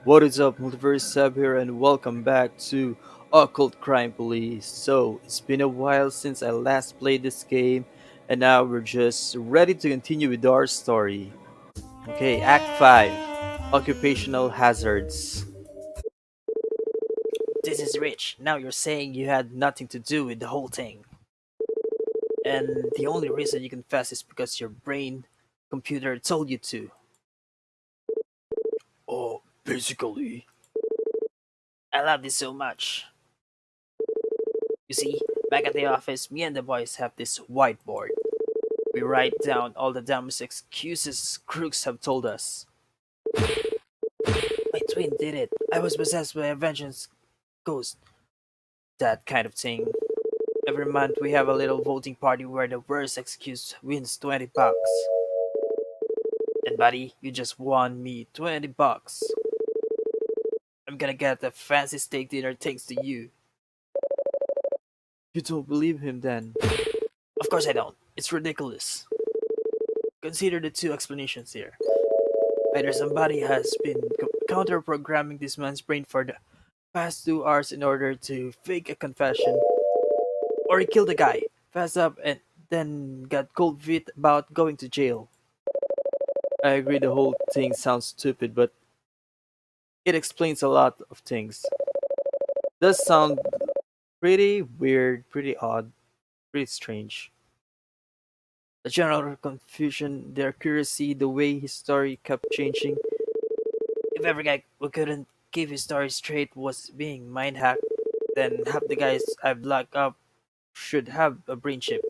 What is up, Multiverse Seb here, and welcome back to Occult Crime Police. So, it's been a while since I last played this game, and now we're just ready to continue with our story. Okay, Act 5 Occupational Hazards. This is Rich. Now you're saying you had nothing to do with the whole thing, and the only reason you confess is because your brain computer told you to. Oh, basically. I love this so much. You see, back at the office, me and the boys have this whiteboard. We write down all the dumbest excuses crooks have told us. My twin did it. I was possessed by a vengeance ghost. That kind of thing. Every month we have a little voting party where the worst excuse wins $20. And buddy, you just won me $20. I'm gonna get a fancy steak dinner thanks to you. You don't believe him then? Of course I don't. It's ridiculous. Consider the two explanations here. Either somebody has been counter-programming this man's brain for the past 2 hours in order to fake a confession, or he killed a guy, fast up, and then got cold feet about going to jail. I agree the whole thing sounds stupid, but it explains a lot of things. Does sound pretty weird, pretty odd, pretty strange. The general confusion, the accuracy, the way his story kept changing. If every guy who couldn't keep his story straight was being mind hacked, then half the guys I've locked up should have a brain chip.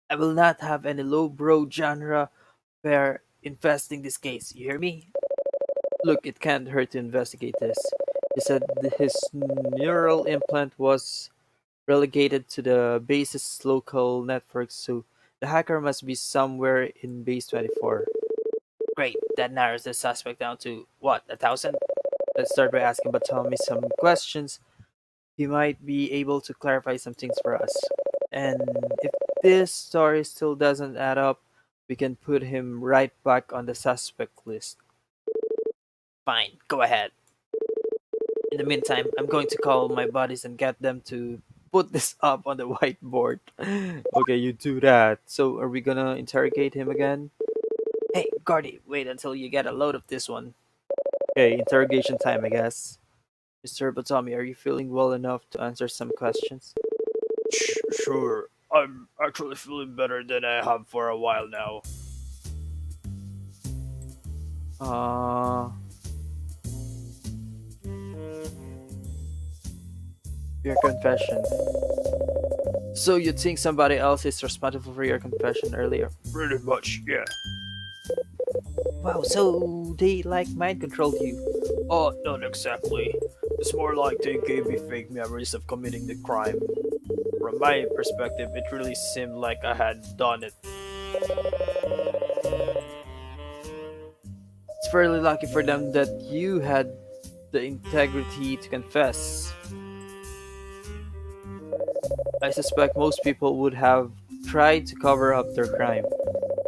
I will not have any lowbrow genre where infesting this case. You hear me? Look, it can't hurt to investigate this. He said his neural implant was relegated to the base's local network, so the hacker must be somewhere in base 24. Great, that narrows the suspect down to what, 1,000? Let's start by asking Batami some questions. He might be able to clarify some things for us. And if this story still doesn't add up, we can put him right back on the suspect list. Fine, go ahead. In the meantime, I'm going to call my buddies and get them to put this up on the whiteboard. Okay, you do that. So, are we gonna interrogate him again? Hey, Gardy, wait until you get a load of this one. Okay, interrogation time, I guess. Mr. Batami, are you feeling well enough to answer some questions? Sure. I'm actually feeling better than I have for a while now. Uh, your confession. So you think somebody else is responsible for your confession earlier? Pretty much, yeah. Wow, so they like mind controlled you? Oh, not exactly. It's more like they gave me fake memories of committing the crime. From my perspective, it really seemed like I had done it. It's fairly lucky for them that you had the integrity to confess. I suspect most people would have tried to cover up their crime.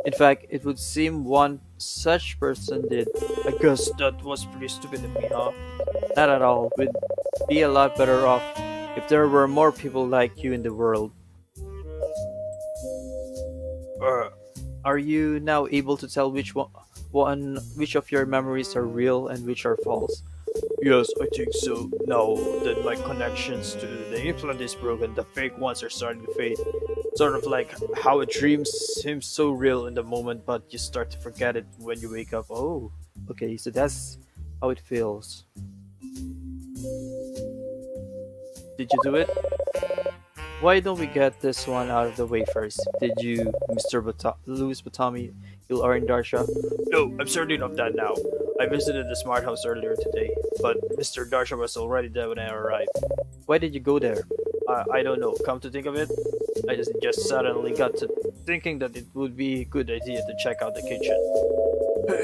In fact, it would seem one such person did. I guess that was pretty stupid of me, huh? Not at all. We'd be a lot better off if there were more people like you in the world. Uh, are you now able to tell which of your memories are real and which are false? Yes, I think so. Now that my connections to the implant is broken, the fake ones are starting to fade. Sort of like how a dream seems so real in the moment, but you start to forget it when you wake up. Oh, okay, so that's how it feels. Did you do it? Why don't we get this one out of the way first? Did you, Louis Batami, kill Aaron Darsha? No, I'm certain of that now. I visited the smart house earlier today, but Mr. Darsha was already dead when I arrived. Why did you go there? I don't know. Come to think of it, I just suddenly got to thinking that it would be a good idea to check out the kitchen.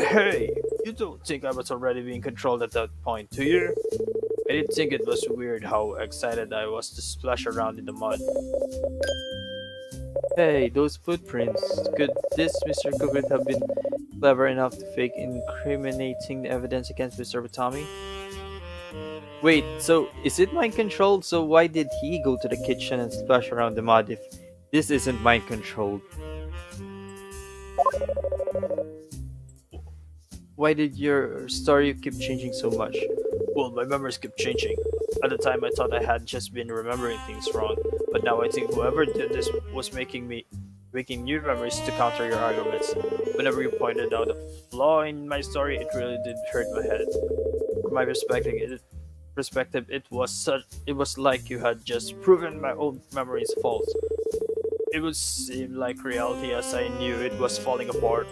Hey, you don't think I was already being controlled at that point, do you? I did think it was weird how excited I was to splash around in the mud. Hey, those footprints. Could this Mr. Cookit have been Clever enough to fake incriminating evidence against Mr. Batami? Wait, so is it mind controlled? So why did he go to the kitchen and splash around the mud if this isn't mind controlled? Why did your story keep changing so much? Well, my memories keep changing. At the time, I thought I had just been remembering things wrong, but now I think whoever did this was making new memories to counter your arguments. Whenever you pointed out a flaw in my story, it really did hurt my head. From my perspective, it was like you had just proven my old memories false. It would seem like reality as I knew it was falling apart.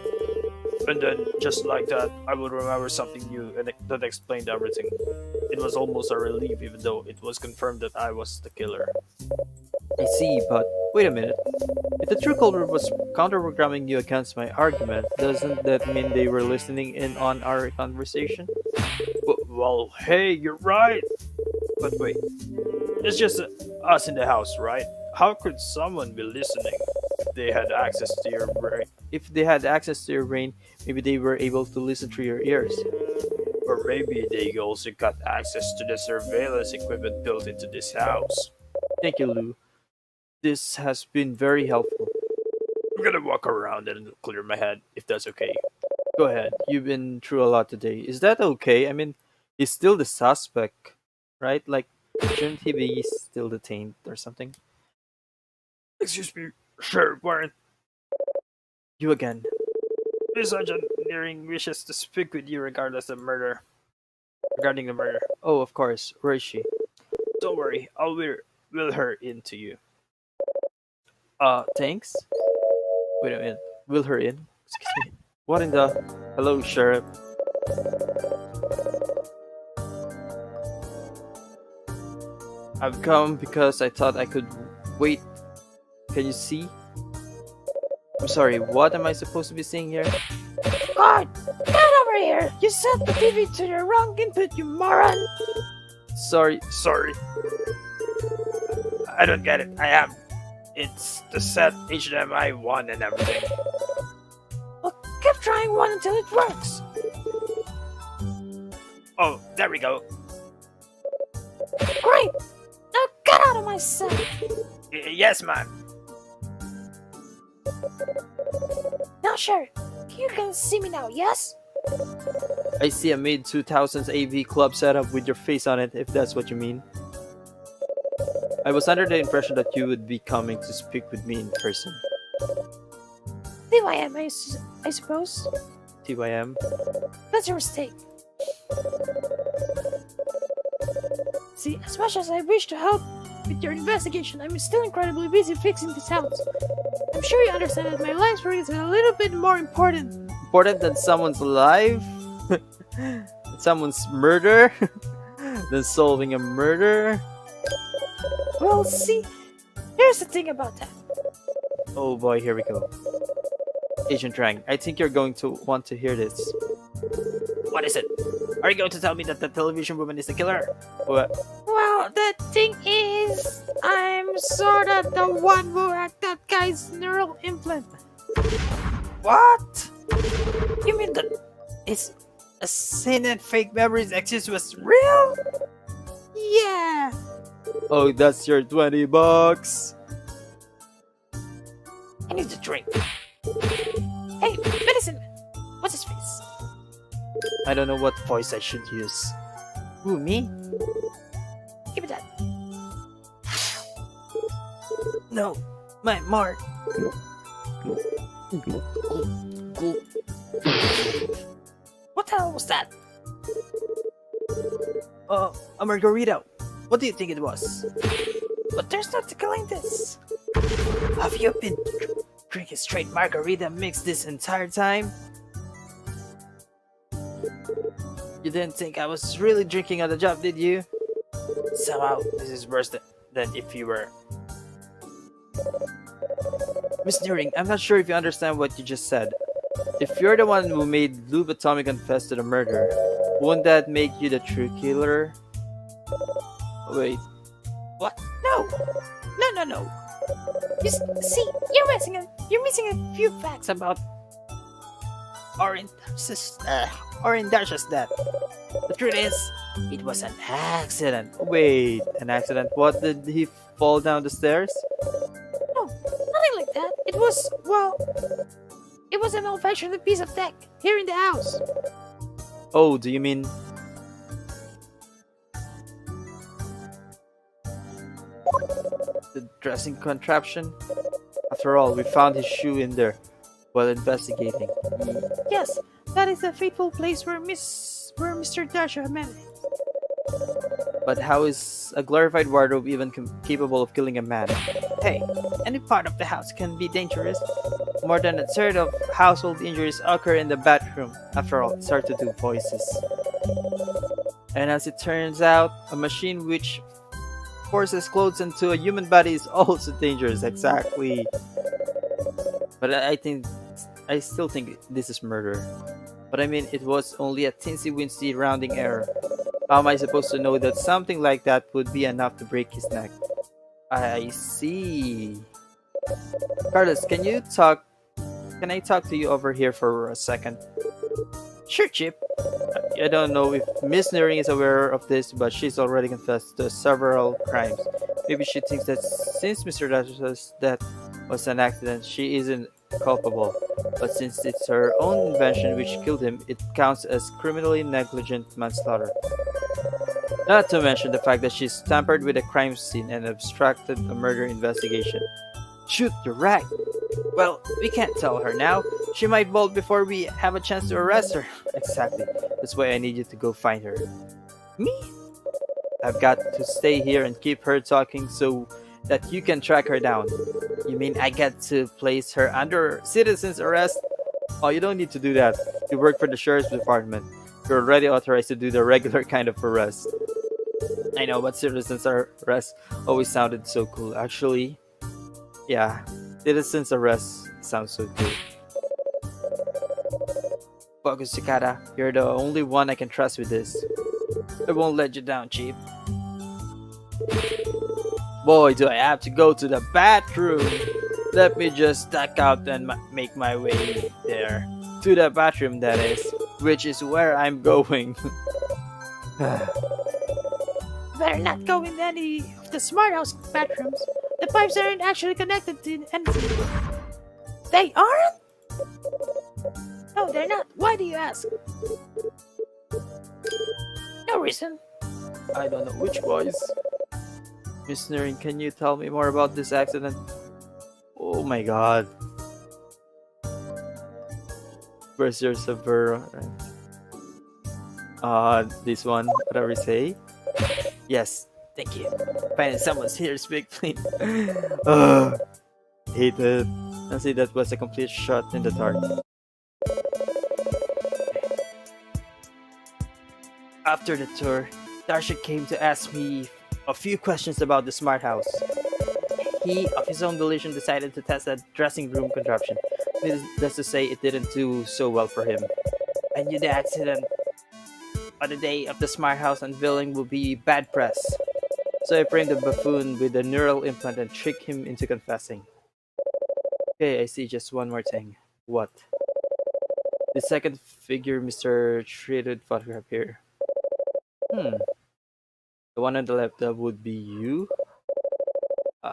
And then, just like that, I would remember something new and that explained everything. It was almost a relief, even though it was confirmed that I was the killer. I see, but wait a minute. If the true culprit was counter-programming you against my argument, doesn't that mean they were listening in on our conversation? Well, hey, you're right. But wait, it's just us in the house, right? How could someone be listening if they had access to your brain? If they had access to your brain, maybe they were able to listen through your ears. Or maybe they also got access to the surveillance equipment built into this house. Thank you, Lou. This has been very helpful. I'm gonna walk around and clear my head, if that's okay. Go ahead. You've been through a lot today. Is that okay? I mean, he's still the suspect, right? Like, shouldn't he be still detained or something? Excuse me, Sheriff Warren. You again. Miss Sergeant Nearing wishes to speak with you regarding the murder. Oh, of course. Where is she? Don't worry. I'll will her in to you. Thanks? Wait a minute. Will her in? Excuse me. What in the... Hello, Sheriff. I've come because I thought I could wait. Can you see? I'm sorry, what am I supposed to be seeing here? God, get over here! You set the TV to the wrong input, you moron! Sorry. I don't get it. I am. It's the set HDMI 1 and everything. Well, keep trying one until it works. Oh, there we go. Great! Now get out of my set! Yes, ma'am. Now, Sheriff, you can see me now, yes? I see a mid-2000s AV club setup with your face on it, if that's what you mean. I was under the impression that you would be coming to speak with me in person. TYM, I suppose. TYM? That's your mistake. See, as much as I wish to help with your investigation, I'm still incredibly busy fixing this house. I'm sure you understand that my life's work is a little bit more important. Important than someone's life? Someone's murder? Than solving a murder? Well, see, here's the thing about that. Oh boy, here we go. Agent Trang, I think you're going to want to hear this. What is it? Are you going to tell me that the television woman is the killer? What? Well, the thing is, I'm sorta the one who hacked that guy's neural implant. What? You mean that it's a sin that fake memories exist was real? Yeah. Oh, that's your 20 bucks. I need a drink. Hey, medicine. What's his face? I don't know what voice I should use. Who, me? Give me that. No, my Mark. What the hell was that? A margarita. What do you think it was? But there's no tickling this. Have you been drinking straight margarita mix this entire time? You didn't think I was really drinking on the job, did you? Somehow, this is worse than if you were. Miss Nearing, I'm not sure if you understand what you just said. If you're the one who made Lou Batami confess to the murder, won't that make you the true killer? Wait. What? No! No. See, you're missing a few facts about or in or in just that. The truth is, it was an accident. Wait, an accident? What, did he fall down the stairs? No, nothing like that. It was, well, it was a malfunctioning piece of tech here in the house. Oh, do you mean the dressing contraption? After all, we found his shoe in there while investigating. Yes, that is the fateful place where Mr. Dasha met him. But how is a glorified wardrobe even capable of killing a man? Hey, any part of the house can be dangerous. More than a third of household injuries occur in the bathroom. After all, it's hard to do voices. And as it turns out, a machine which forces clothes into a human body is also dangerous. Exactly. But I still think this is murder. But I mean, it was only a teensy-weensy rounding error. How am I supposed to know that something like that would be enough to break his neck? I see. Carlos, can I talk to you over here for a second? Sure, Chip. I don't know if Miss Nearing is aware of this, but she's already confessed to several crimes. Maybe she thinks that since Mr. Dash's death was an accident, she isn't culpable. But since it's her own invention which killed him, it counts as criminally negligent manslaughter. Not to mention the fact that she's tampered with a crime scene and obstructed a murder investigation. Shoot, you're right. Well, we can't tell her now. She might bolt before we have a chance to arrest her. Exactly. That's why I need you to go find her. Me? I've got to stay here and keep her talking so that you can track her down. You mean I get to place her under citizen's arrest? Oh, you don't need to do that. You work for the sheriff's department. You're already authorized to do the regular kind of arrest. I know, but citizen's arrest always sounded so cool. Actually, yeah, citizen's arrest sounds so cool. Focus, Cicada. You're the only one I can trust with this. I won't let you down, Chief. Boy, do I have to go to the bathroom. Let me just duck out and make my way there. To the bathroom, that is. Which is where I'm going. Better not go in any of the smart house bathrooms. The pipes aren't actually connected to anything. They aren't? No, they're not. Why do you ask? No reason. I don't know which voice. Miss Nearing, can you tell me more about this accident? Oh my god. Where's your server? This one, whatever you say. Yes, thank you. Finally, someone's here to speak plain. Hate it. Honestly, that was a complete shot in the dark. After the tour, Darsha came to ask me a few questions about the smart house. He, of his own volition, decided to test that dressing room contraption. That's to say, it didn't do so well for him. I knew the accident on the day of the smart house unveiling would be bad press. So I framed the buffoon with a neural implant and tricked him into confessing. Okay, I see just one more thing. What? The second figure Mr. Treated photograph here. The one on the left, that would be you?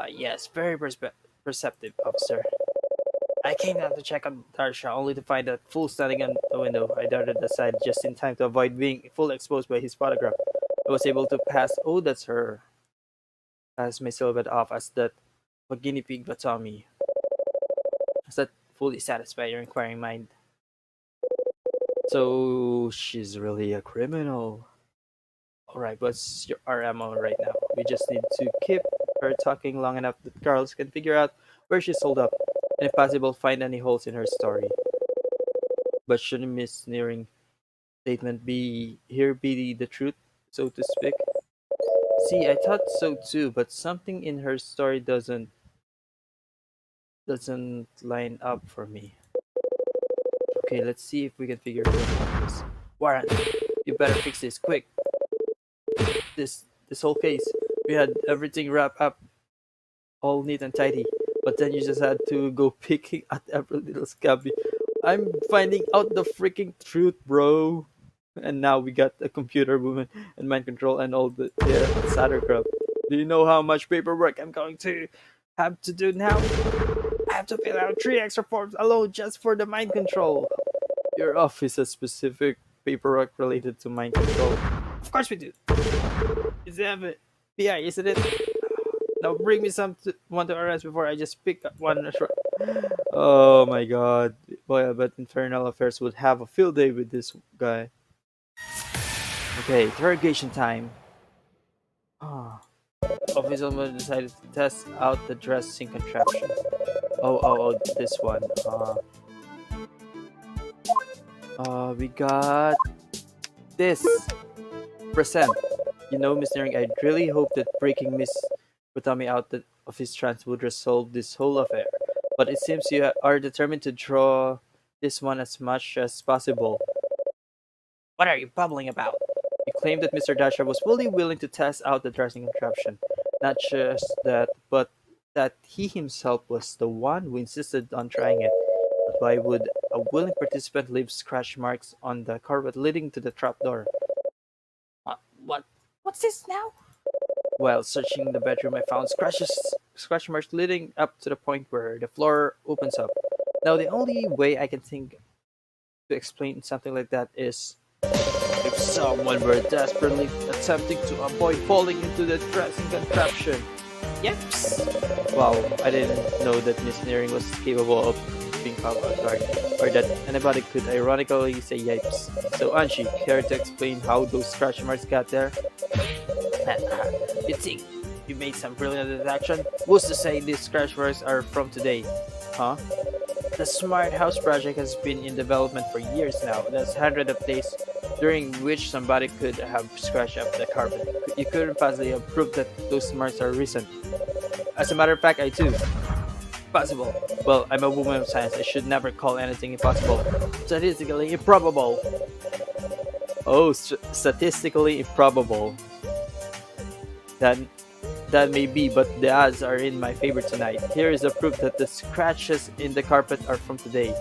Yes, very perceptive, officer. I came down to check on Darsha only to find that fool standing on the window. I darted aside just in time to avoid being fully exposed by his photograph. I was able to oh, that's her. Pass my silhouette off as that a guinea pig Tommy. Does that fully satisfy your inquiring mind? So she's really a criminal. Alright, what's our ammo right now? We just need to keep her talking long enough that Carlos can figure out where she's holed up, and if possible, find any holes in her story. But shouldn't Miss Nearing's statement be the truth, so to speak? See, I thought so too, but something in her story doesn't line up for me. Okay, let's see if we can figure out this. Warren, you better fix this quick. This whole case, we had everything wrapped up all neat and tidy, but then you just had to go picking at every little scabby. I'm finding out the freaking truth, bro. And now we got a computer woman and mind control and all the sadder crap. Do you know how much paperwork I'm going to have to do now? I have to fill out 3 extra forms alone just for the mind control. Your office has specific paperwork related to mind control. Of course we do. Is it PI, isn't it? Now bring me one to arrest before I just pick up one. Oh my god. Boy, I bet Infernal Affairs would have a field day with this guy. Okay, interrogation time. Ah. Officer decided to test out the dressing contraption. Oh, this one. We got this. Present. You know, Miss Nearing, I really hope that breaking Miss Utami out of his trance would resolve this whole affair. But it seems you are determined to draw this one as much as possible. What are you bubbling about? You claim that Mr. Dasher was fully willing to test out the dressing contraption. Not just that, but that he himself was the one who insisted on trying it. But why would a willing participant leave scratch marks on the carpet leading to the trapdoor? What? What's this now? While searching the bedroom, I found scratch marks leading up to the point where the floor opens up. Now, the only way I can think to explain something like that is if someone were desperately attempting to avoid falling into the dressing contraption. Yeps. Wow, I didn't know that Miss Nearing was capable of being caught off guard, or that anybody could ironically say yipes. So Anshi, care to explain how those scratch marks got there? You think you made some brilliant deduction? Who's to say these scratch marks are from today? Huh? The Smart House project has been in development for years now. There's hundreds of days during which somebody could have scratched up the carpet. You couldn't possibly have proved that those marks are recent. As a matter of fact, I do. Possible. Well, I'm a woman of science. I should never call anything impossible. Statistically improbable. Oh, statistically improbable. That may be, but the odds are in my favor tonight. Here is the proof that the scratches in the carpet are from today.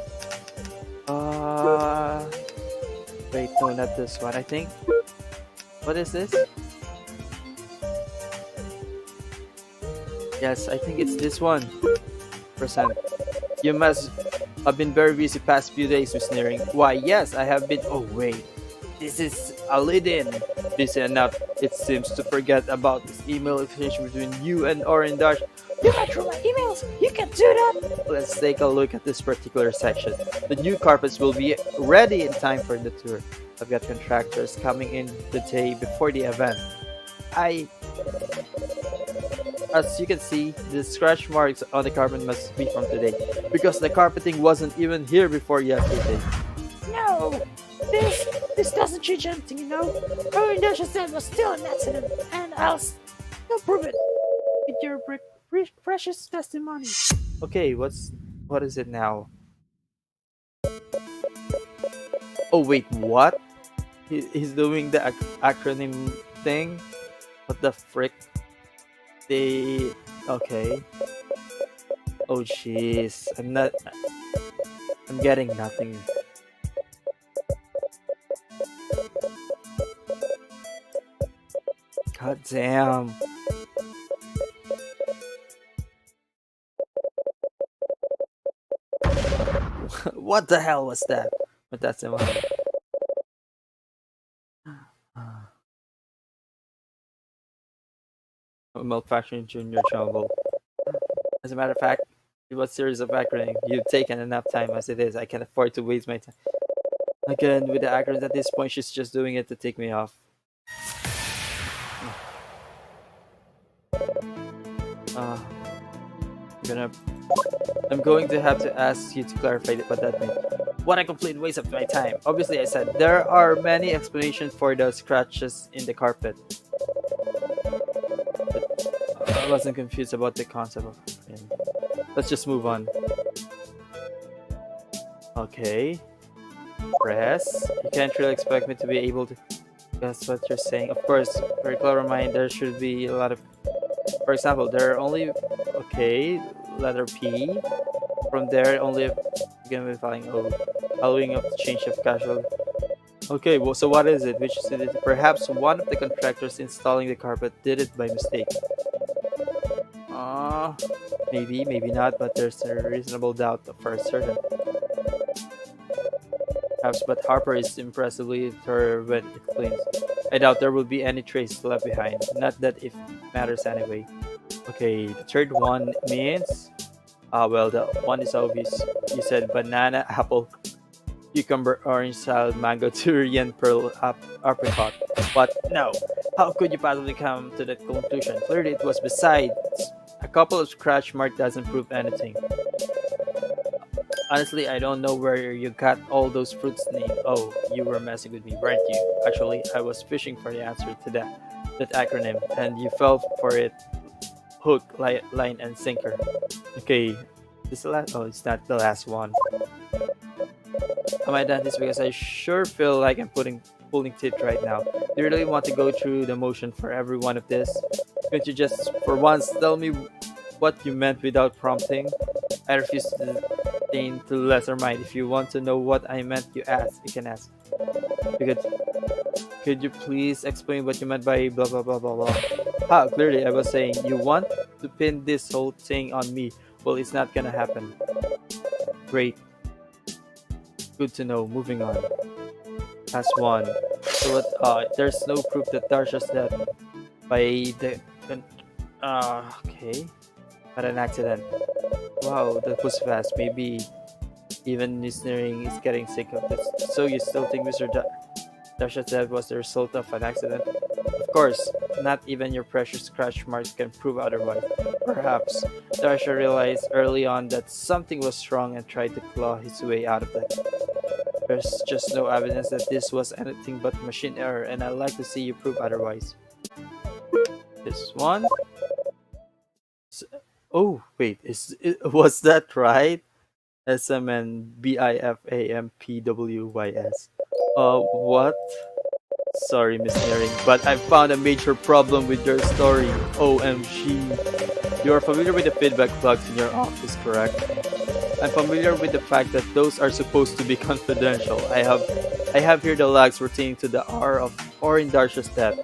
Wait, no, not this one, I think. What is this? Yes, I think it's this one. Percent. You must have been very busy past few days, Miss Nearing. Why, yes, I have been. Oh, wait. This is a lead-in. Busy enough, it seems, to forget about this email exchange between you and Orin Dash. You went through my emails. You can do that. Let's take a look at this particular section. The new carpets will be ready in time for the tour. I've got contractors coming in the day before the event. As you can see, the scratch marks on the carpet must be from today, because the carpeting wasn't even here before yesterday. No, this doesn't change anything, you know. Our industrial said was still an accident, and I'll still prove it with your precious testimony. Okay, what is it now? Oh wait, what? He's doing the acronym thing? What the frick? Okay. Oh jeez, I'm getting nothing. God damn. What the hell was that? But that's in my a malfunctioning junior trouble. As a matter of fact, it was a series of acronyms. You've taken enough time as it is. I can't afford to waste my time. Again, with the acronyms at this point, she's just doing it to take me off. I'm going to have to ask you to clarify what that means. What a complete waste of my time. Obviously, I said there are many explanations for the scratches in the carpet. But I wasn't confused about the concept of it. Let's just move on. Okay. Press. You can't really expect me to be able to guess what you're saying. Of course, for a clever mind, there should be a lot of... For example, there are only... Okay, letter P. From there, only... Again, we're finding... Oh, following up the change of casual. Okay, well, so what is it? Which is it? Perhaps one of the contractors installing the carpet did it by mistake. Uh, maybe, maybe not, but there's a reasonable doubt for certain. Perhaps, but Harper is impressively thorough when it claims. I doubt there will be any trace left behind. Not that it matters anyway. Okay, the third one means. Well, the one is obvious. You said banana, apple, cucumber, orange, salad, mango, durian, pearl, apricot. But no, how could you possibly come to that conclusion? Clearly, it was besides. A couple of scratch marks doesn't prove anything. Honestly, I don't know where you got all those fruits named. Oh, you were messing with me, weren't you? Actually, I was fishing for the answer to that acronym, and you fell for it hook, line, and sinker. Okay, this is the last. Oh, it's not the last one. Am I done this because I sure feel like I'm pulling teeth right now. Do you really want to go through the motion for every one of this? Could you just, for once, tell me what you meant without prompting? I refuse to deign to lesser mind. If you want to know what I meant, you ask. You can ask. You could you please explain what you meant by blah blah blah blah blah? Clearly I was saying you want to pin this whole thing on me. Well, it's not gonna happen. Great. Good to know. Moving on. Task 1. So what, there's no proof that Darsha's death by the okay. By an accident. Wow, that was fast. Maybe even Nisnering is getting sick of this. So you still think Mr. Darsha's death was the result of an accident? Of course, not even your precious scratch marks can prove otherwise. Perhaps Darsha realized early on that something was wrong and tried to claw his way out of that. There's just no evidence that this was anything but machine error, and I'd like to see you prove otherwise. This one. Oh wait, was that right? SMNBIFAMPWYS. What? Sorry, Miss Herring, but I found a major problem with your story. OMG. You are familiar with the feedback plugs in your office, correct? I'm familiar with the fact that those are supposed to be confidential. I have here the logs pertaining to the hour of Orin Darsha's death.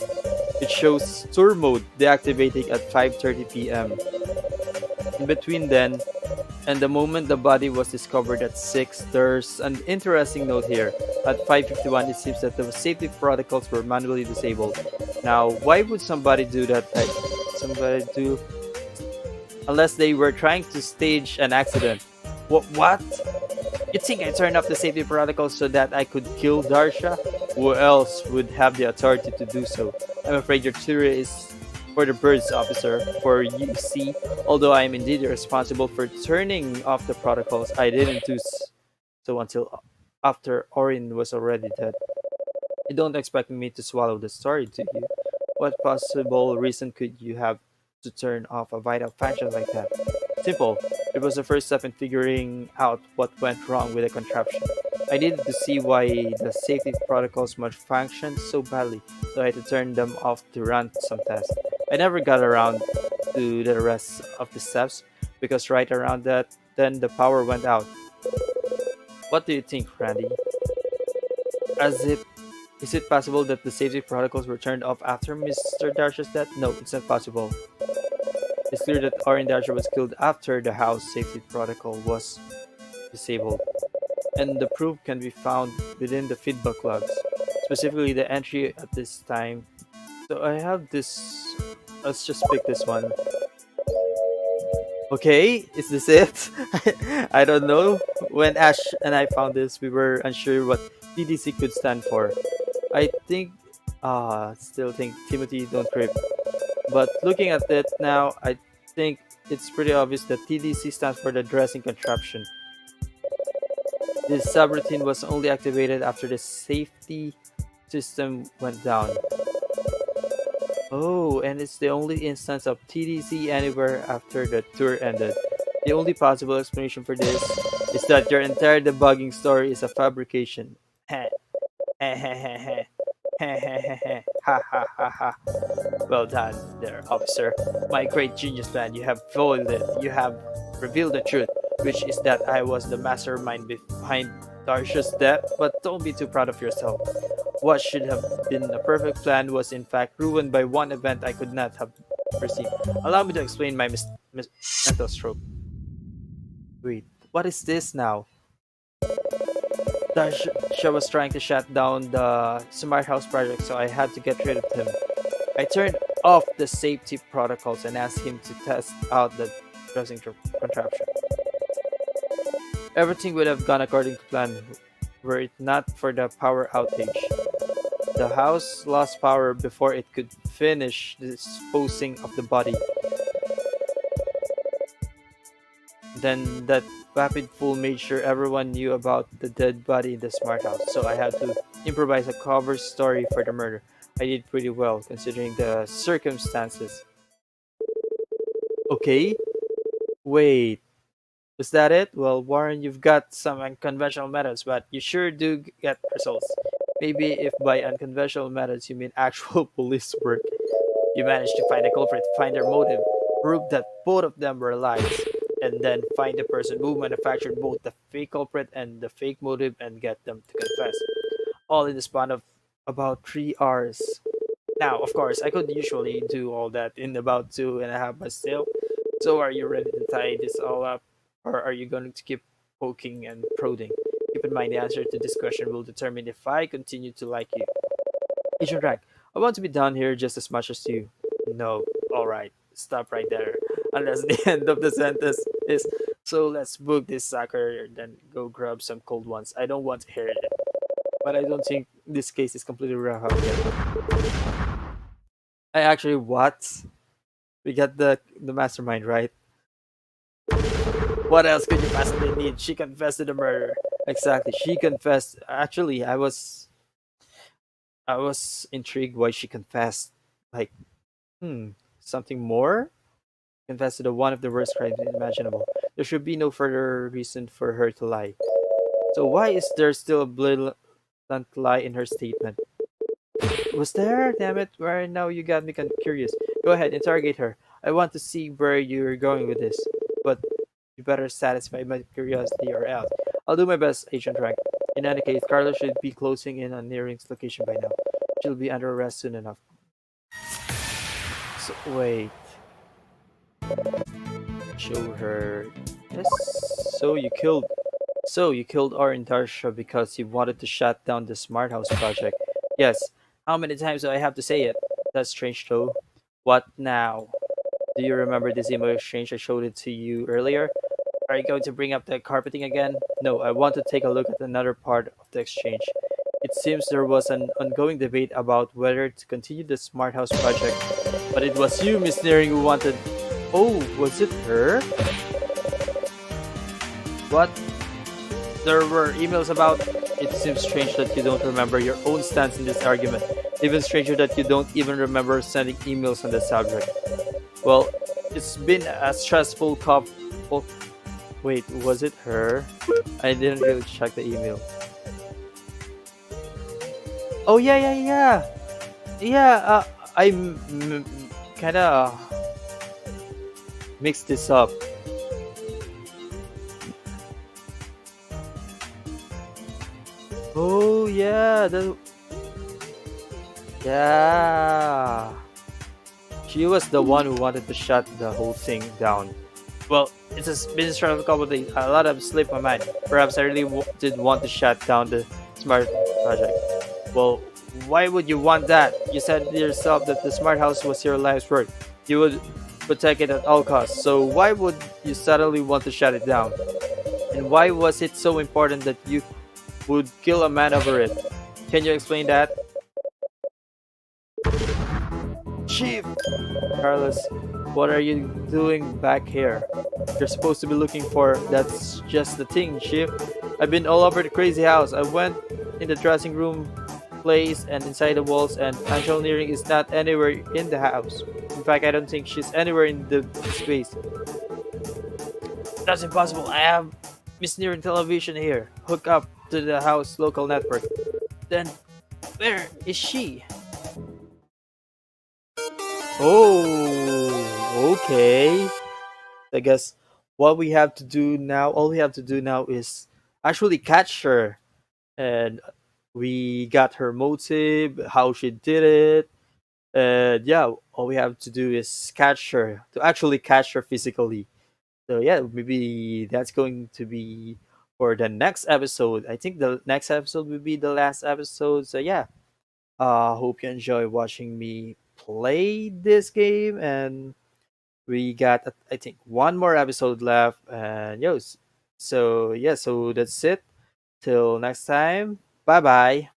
It shows tour mode deactivating at 5:30 p.m. In between then and the moment the body was discovered at 6, there's an interesting note here. At 5:51, it seems that the safety protocols were manually disabled. Now, why would somebody do that? Like, somebody do... Unless they were trying to stage an accident. What? You think I turned off the safety protocols so that I could kill Darsha? Who else would have the authority to do so? I'm afraid your theory is for the birds, officer. For you see, although I am indeed responsible for turning off the protocols, I didn't do so until after Orin was already dead. You don't expect me to swallow the story, do you? What possible reason could you have to turn off a vital function like that? Simple. It was the first step in figuring out what went wrong with the contraption. I needed to see why the safety protocols must function so badly, so I had to turn them off to run some tests. I never got around to the rest of the steps, because right around that, then the power went out. What do you think, Randy? Is it possible that the safety protocols were turned off after Mr. Darsha's death? No, it's not possible. It's clear that Orin Darsha was killed after the house safety protocol was disabled, and the proof can be found within the feedback logs, specifically the entry at this time. So I have this. Let's just pick this one. Okay, is this it? I don't know. When Ash and I found this, we were unsure what TDC could stand for. I think, still think Timothy don't trip. But looking at it now, I think it's pretty obvious that TDC stands for the dressing contraption. This subroutine was only activated after the safety system went down. Oh, and it's the only instance of TDC anywhere after the tour ended. The only possible explanation for this is that your entire debugging story is a fabrication. Ha ha ha ha. Well done there, officer. My great genius plan, you have foiled it. You have revealed the truth, which is that I was the mastermind behind Darsha's death, but don't be too proud of yourself. What should have been a perfect plan was in fact ruined by one event I could not have foreseen. Allow me to explain my mental stroke. Wait, what is this now? Darsha was trying to shut down the smart house project, so I had to get rid of him. I turned off the safety protocols and asked him to test out the contraption. Everything would have gone according to plan were it not for the power outage. The house lost power before it could finish disposing of the body. Then that rapid pull made sure everyone knew about the dead body in the smart house, so I had to improvise a cover story for the murder. I did pretty well considering the circumstances. Okay, wait, was that it? Well, Warren, you've got some unconventional methods, but you sure do get results. Maybe if by unconventional methods you mean actual police work. You managed to find the culprit, find their motive, prove that both of them were lies, and then find the person who manufactured both the fake culprit and the fake motive and get them to confess. All in the span of about 3 hours. Now, of course, I could usually do all that in about 2.5, but still. So, are you ready to tie this all up, or are you going to keep poking and prodding? Keep in mind, the answer to this question will determine if I continue to like you. Agent Rank, I want to be down here just as much as you. No, alright, stop right there. Unless the end of the sentence is, so let's book this sucker, then go grab some cold ones. I don't want to hear it. But I don't think this case is completely wrapped up yet. I actually, what? We got the mastermind, right? What else could you possibly need? She confessed to the murder. Exactly, she confessed. Actually, I was intrigued why she confessed. Like, something more? Confessed to the one of the worst crimes imaginable. There should be no further reason for her to lie. So why is there still a blatant lie in her statement? Was there? Damn it! Right now you got me curious. Go ahead, interrogate her. I want to see where you're going with this. But you better satisfy my curiosity or else. I'll do my best, Agent Rank. In any case, Carlos should be closing in on Nearing's location by now. She'll be under arrest soon enough. So, wait. Show her. Yes. So you killed. So you killed Orin Darsha because you wanted to shut down the Smart House project. Yes. How many times do I have to say it? That's strange though. What now? Do you remember this email exchange I showed it to you earlier? Are you going to bring up the carpeting again? No, I want to take a look at another part of the exchange. It seems there was an ongoing debate about whether to continue the Smart House project, but it was you, Miss Nearing, who wanted. Oh, was it her? What? There were emails about. It seems strange that you don't remember your own stance in this argument. Even stranger that you don't even remember sending emails on the subject. Well, it's been a stressful couple. Oh, wait, was it her? I didn't really check the email. Oh yeah, yeah, yeah, yeah. I kind of mixed this up. Oh yeah, yeah. She was the one who wanted to shut the whole thing down. Well, it's been a stressful couple of days. A lot of slipped my mind. Perhaps I really did want to shut down the smart project. Well, why would you want that? You said yourself that the smart house was your life's work. You would protect it at all costs. So why would you suddenly want to shut it down? And why was it so important that you would kill a man over it? Can you explain that? Chief! Carlos, what are you doing back here? You're supposed to be looking for. That's just the thing, Chief. I've been all over the crazy house. I went in the dressing room place and inside the walls, and Angel Nearing is not anywhere in the house. In fact, I don't think she's anywhere in the space. That's impossible. I have Miss Nearing television here. Hook up to the house local network. Then, where is she? Oh, okay. I guess what we have to do now, all we have to do now is actually catch her, and we got her motive, how she did it, and yeah, all we have to do is catch her to actually catch her physically. So yeah, maybe that's going to be for the next episode. I think the next episode will be the last episode. So yeah, hope you enjoy watching me play this game, and we got I think one more episode left, and yo, so yeah, so that's it. Till next time, bye bye.